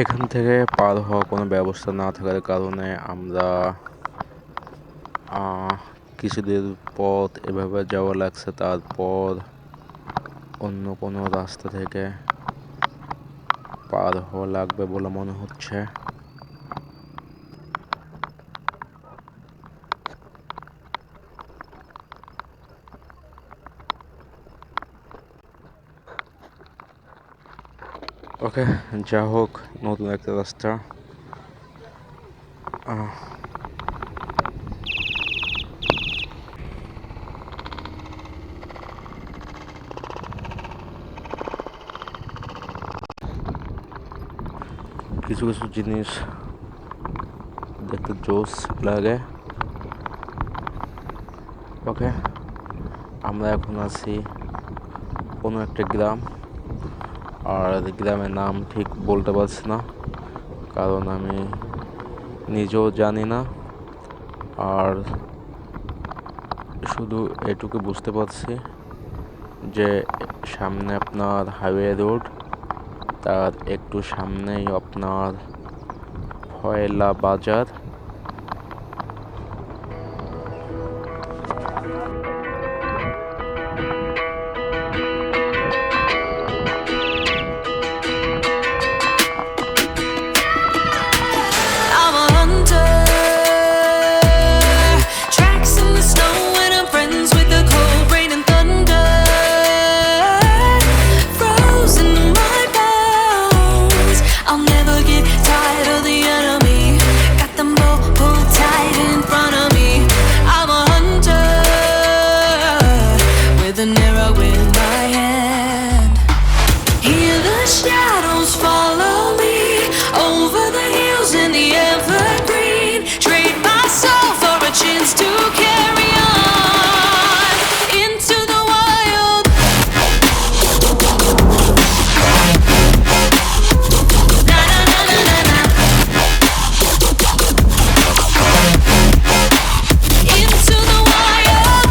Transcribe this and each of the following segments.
এখান থেকে পার হওয়ার কোনো ব্যবস্থা না থাকার কারণে আমরা কিছুদিন পথ এভাবে যাওয়া লাগছে। তারপর অন্য কোনো রাস্তা থেকে পার হওয়া লাগবে বলে মনে হচ্ছে। ওকে, যা হোক, নতুন একটা রাস্তা। কিছু কিছু জিনিস দেখতে জোস লাগে। ওকে, আমরা এখন আছি কোনো একটা গ্রাম, আর গ্রামের নাম ঠিক বলতে পারছি না, কারণ আমি নিজেও জানি না। আর শুধু এটুকু বুঝতে পারছি যে সামনে আপনার হাইওয়ে রোড, তার একটু সামনেই আপনার ফয়লা বাজার। I'm a hunter, tracks in the snow, and I'm friends with the cold rain and thunder. Frozen in my bones, I'll never get tired of the enemy. Got them both pulled tight in front of me. I'm a hunter, with an arrow in my hand. Hear the shadows follow me over the hills in the evergreen. Trade my soul for a chance to carry on into the wild. Na na na na na na. Into the wild.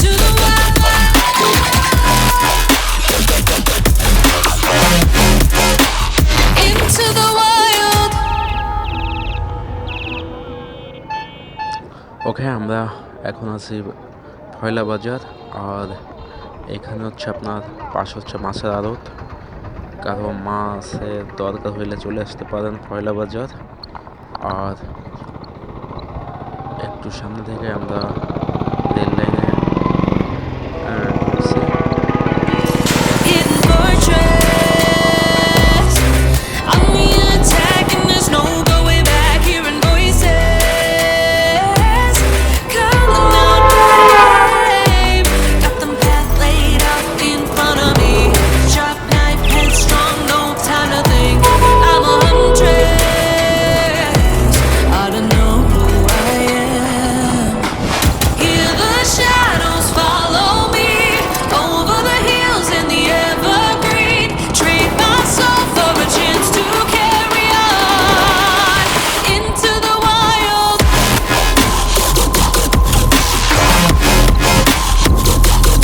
To the wild. Into the wild. ওকে, আমরা এখন আছি ফয়লা বাজার, আর এখানে হচ্ছে আপনার পাশে হচ্ছে মাছের আড়ত। কারো মাছের দরকার হইলে চলে আসতে পারেন ফয়লা বাজার। আর একটু সামনে থেকে আমরা রেল লাইনে ঢুকছি। Hidden fortress. I'm the attack and there's no going back. Hearing voices calling out name. Got them path laid out in front of me. Sharp knife, headstrong, no time to think. I'm a huntress. I don't know who I am. Hear the shadows follow me over the hills in the evergreen. Trade my soul for a chance to carry on into the wild.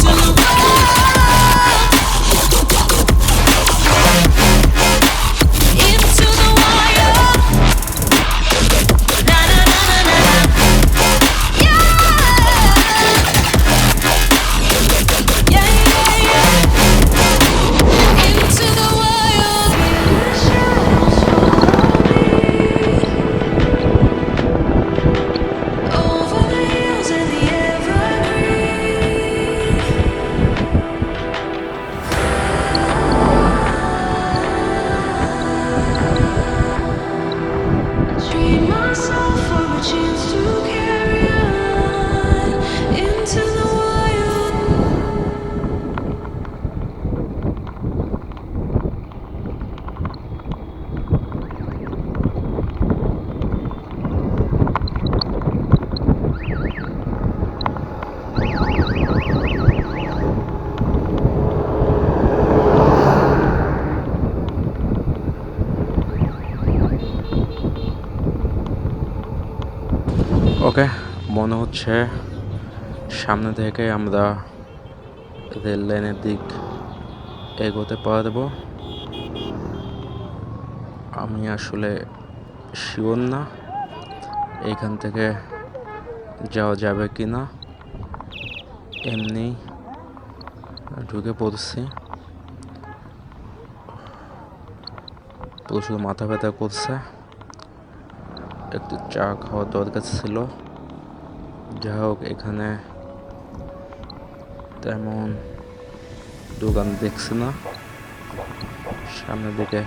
To the wild. Into the wild. Na na na na na na. Yeah. Yeah, yeah, yeah. Into the wild. Over the hills and the evergreen. Trade myself for a chance to carry on into the wild. ওকে, মনে হচ্ছে সামনে থেকে আমরা rail লাইনের দিক এগোতে পারবো। আমি আসলে শিওর না এইখান থেকে যাওয়া যাবে কি না। এমনি ঢুকে পড়ছি, প্রচুর মাথা ব্যথা করছে, একটু চা খাওয়ার দরকার ছিল। যা হোক, এখানে তেমন দোকান দেখছি না, সামনের দিকে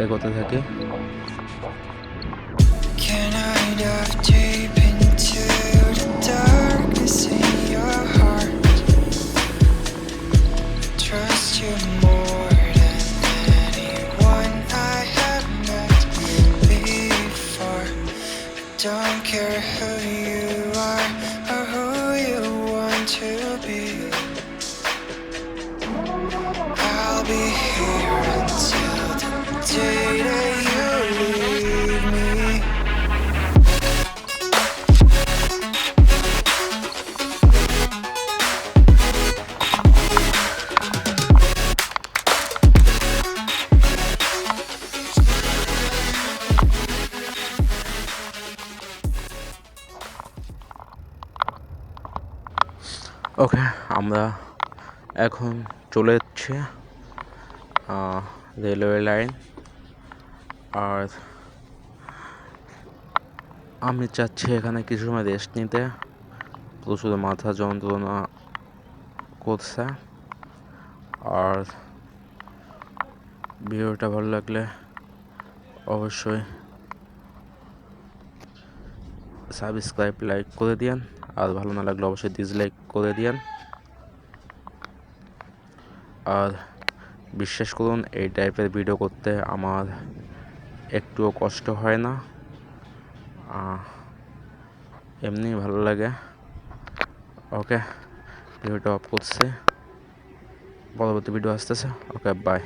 এগোতে থাকি। Can I dive deep into the darkness in your heart? Trust you more than anyone I have met before. Don't care who you are or who you want to be. I'll be here until the day that you leave me. ওকে, আমরা এখন চলে যাচ্ছি railway line. আর আমি চাচ্ছি এখানে কিছু সময় rest নিতে, প্রচুর মাথা যন্ত্রণা করছে। আর ভিডিওটা ভালো লাগলে অবশ্যই সাবস্ক্রাইব, লাইক করে দিন। আর ভালো না লাগলে অবশ্যই ডিসলাইক করে দিন। আর বিশ্বাস করুন, এই টাইপের ভিডিও করতে আমার একটুও কষ্ট হয় না, এমনি ভালো লাগে। ওকে, ভিডিওটা অফ করছি, পরবর্তী ভিডিও আসতেছে। ওকে, বাই।